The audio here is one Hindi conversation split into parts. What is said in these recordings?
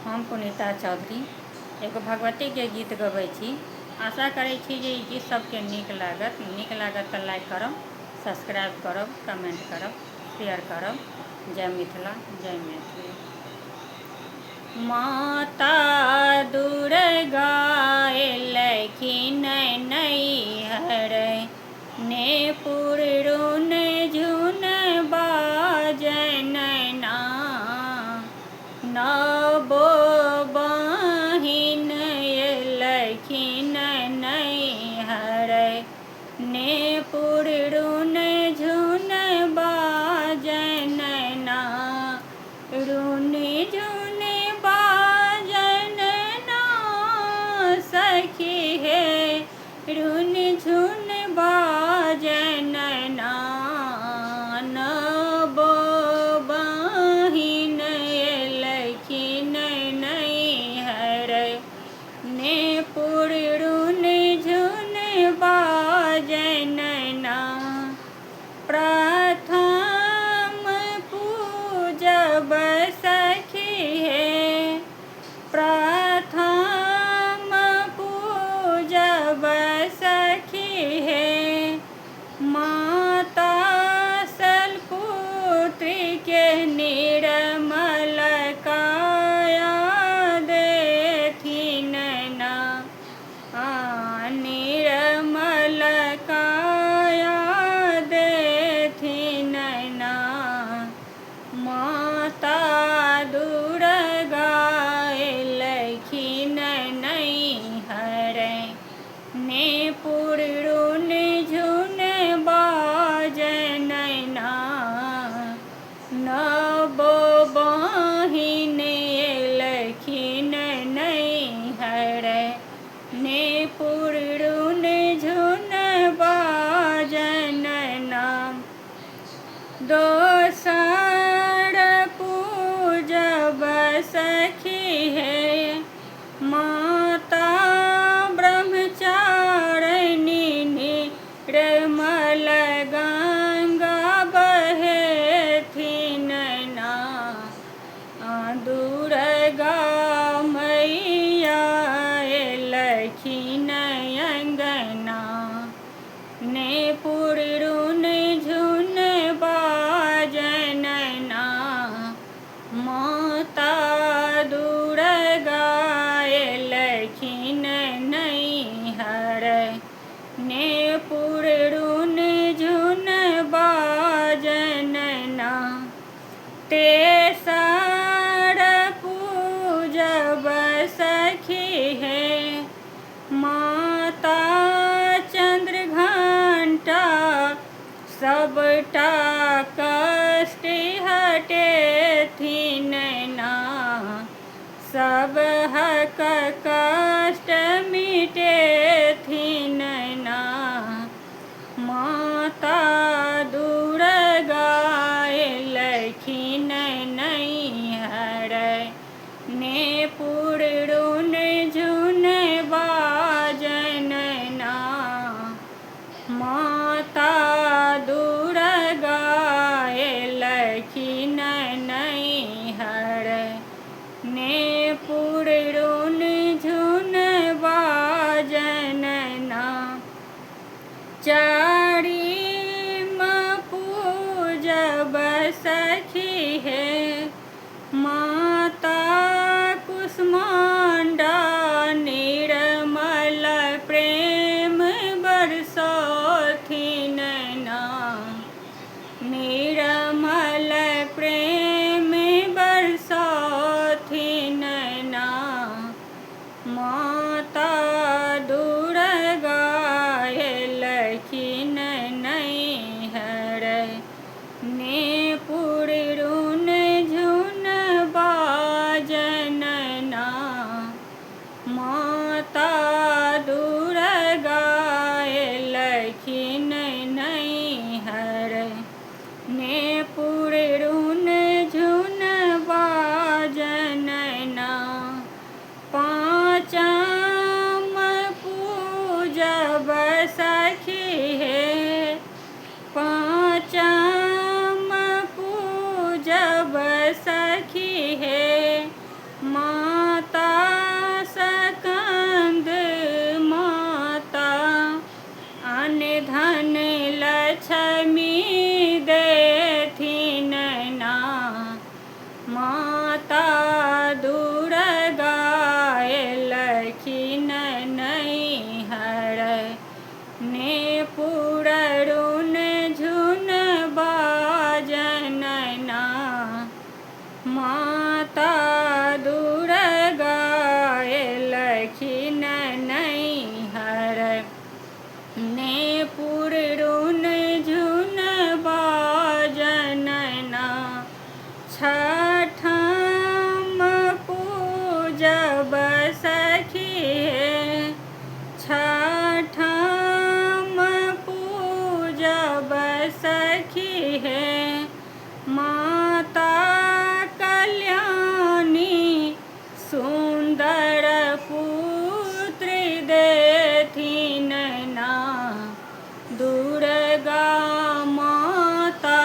हम पुनीता चौधरी एगो भगवती के गीत गबै छी। आशा करै छी जे ई गीत सबके नीक लागत तऽ लाइक करब, सब्सक्राइब करब, कमेंट करब, शेयर करब। जय मिथिला, जय मैथिली। माता दुर्गा एलखिन नैहर, ने पुरुन झुन बाजन ना। नवो बहिन एलखिन नैहर, ने पुरुन झुन बाजन ना। रुन झुन बाजन ना सखी हे, रुन झुन बाजन ना। नवो बहिन एलखिन नैहर, ने पुरुन झुन बाजन ना। प्रथम पूजब सखी हे, प्रथम पूजब सखी हे। माता शैलपुत्री के निर्मल काया देथिन ना। निर्मल काया देथिन ना। माता दुर्गा एलखिन नैहर, ने पुरुन झुन बाजन ना। नवो बहिन एलखिन नैहर, ने पुरुन झुन बाजन ना। दोसर पूजब सखी हे, माता ब्रह्मचारिणी निर्मल गंगा बहेथिन ना। दुर्गा मैया एलखिन अंगना, ने पुरुन झुन बाजन ना। माता दुर्गा एलखिन नैहर, ने पुरुन झुन बाजन ना। तेसर पूजब सखी हे, माता चंद्रघंटा सबटा कष्ट हटेथिन ना। सबहक कष्ट मिटेथिन ना। माता दुर्गा एलखिन नैहर, ने पुरुन झुन बाजन ना। माता दुर्गा एलखिन नैहर, ने पुरुन झुन बाजन ना। चारिम पूजब सखी हे, माता कुष्मांडा निर्मल प्रेम बरसथिन ना। निर्मल प्रेम बरसथिन माता दुर्गा एलखिन नैहर ने पुररुन झुन बाजन ना। माता दुर्गा एलखिन नैहर ने पुररुन झुन बाजन ना। छठम पूजब सखी छठम पूजब सखी है। माता कल्याणी सुंदर पुत्र देथिन ना। दुर्गा माता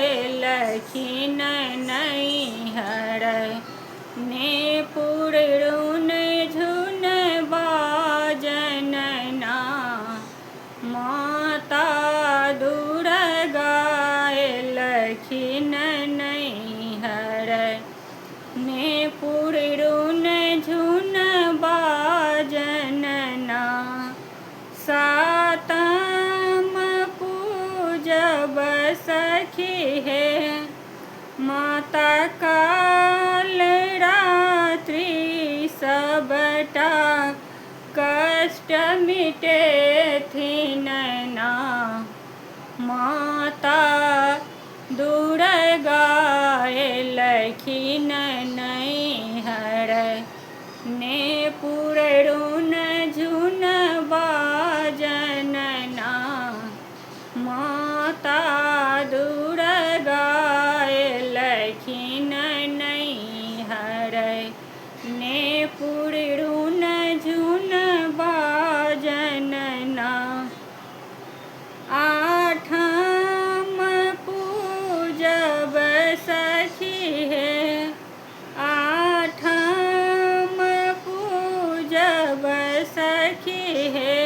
एलखिन नैहर ने पुररुन झुन बाजन ना। माता दुर्गा एलखिन नैहर ने पुररुन झुन बाजन ना। सातम पूजब सखी है। माता काल रात्रि सबटा कष्ट मिटेथिन ना। माता दुर्गा एलखिन नैहर ने पुररुन झुन बाजन ना। माता दुर्गा एलखिन नैहर ने पुररुन झुन बाजन ना। आठम पूजब सखी है। आठम पूजब सखी है।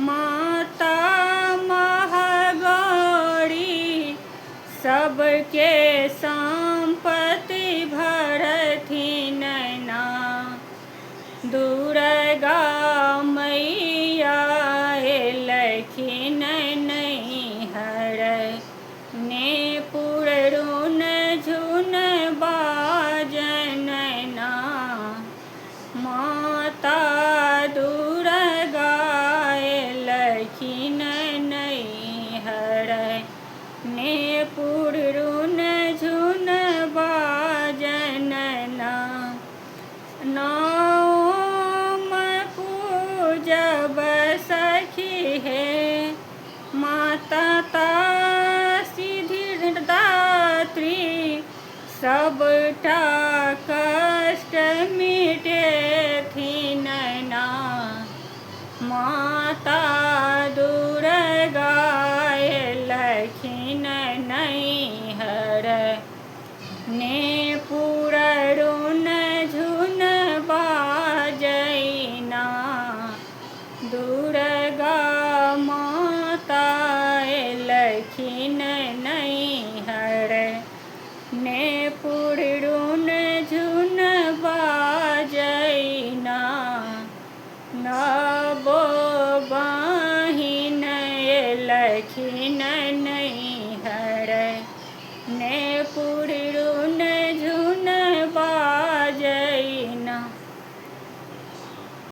माता महागौरी सबके संपत्ति भरथिन ना। दुर्गा मैया एलखिन नैहर ने पुररुन झुन बाजन ना। माता दुर्गा एलखिन नैहर ने पुररुन झुन बाजन ना। नवम पूजब सखी है। माता सिद्धिदात्री सबटा कष्ट मिटेथिन ना। माता दुर्गा एलखिन नैहर ने पुररुन झुन बाजैना। दुर्गा माता एलखिन नैहर ने पुररुन झुन बाजैना। नवो बहिन एलखिन नैहर ने पुररुन